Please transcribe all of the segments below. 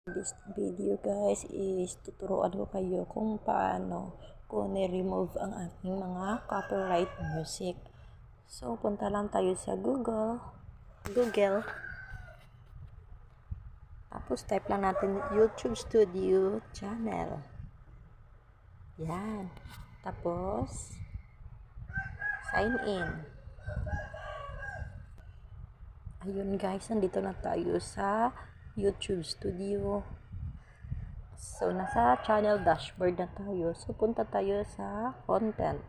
This video guys is tuturuan ko kayo kung paano ko ni-remove ang aking mga copyright music. So punta lang tayo sa Google. Tapos type lang natin YouTube Studio channel. Yan. Tapos sign in. Ayun guys, nandito na tayo sa YouTube Studio. So, nasa channel dashboard na tayo. So, punta tayo sa content.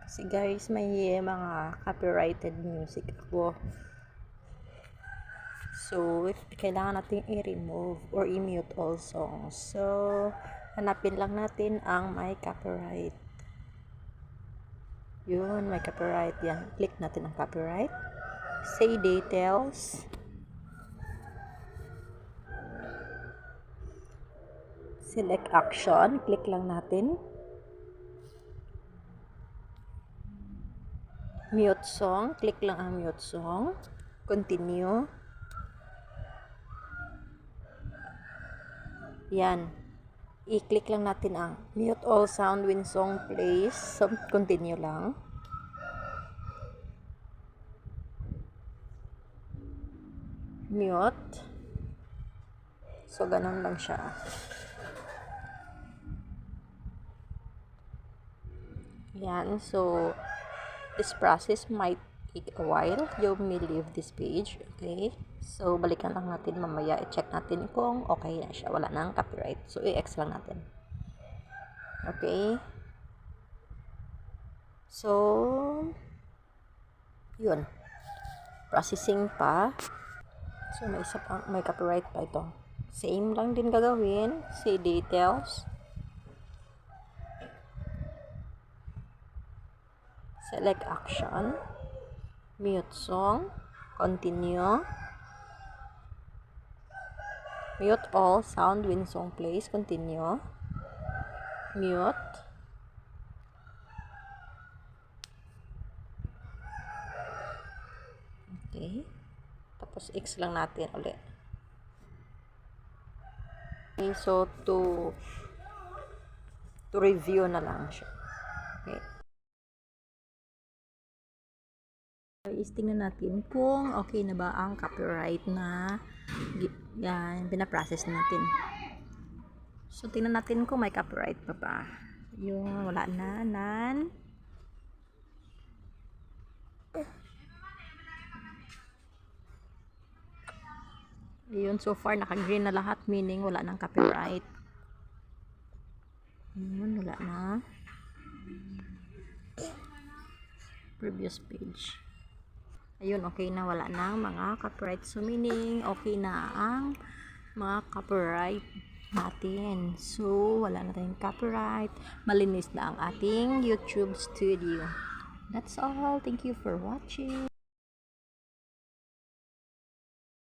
Kasi guys, may mga copyrighted music ako. So, kailangan natin i-remove or i-mute all songs. So, hanapin lang natin ang may copyright. Yun, may copyright. Yan, click natin ang copyright. Say details. Select action. Click lang natin. Mute song. Click lang ang mute song. Continue. Yan. I-click lang natin ang mute all sound when song plays. So, continue lang. Mute. So, ganun lang siya. Yan. So, this process might take a while. You may leave this page. Okay? So, balikan lang natin mamaya. I-check natin kung okay na siya. Wala nang copyright. So, i-X lang natin. Okay? So, yun. Processing pa. So, may isa pa, may copyright pa ito. Same lang din gagawin. Say details. Select action. Mute song. Continue. Mute all sound when song plays. Continue. Mute. Okay. Tapos X lang natin ulit. Okay, so to review na lang siya. Okay. Is tingnan natin kung okay na ba ang copyright na yan, pinaprocess natin. So, tingnan natin kung may copyright pa ba. Yung wala na, none. Yun, so far, naka-green na lahat, meaning wala nang copyright. Yun, wala na. Previous page. Ayun, okay na, wala nang mga copyright. So, meaning, okay na ang mga copyright natin. So, wala na tayong copyright. Malinis na ang ating YouTube Studio. That's all. Thank you for watching.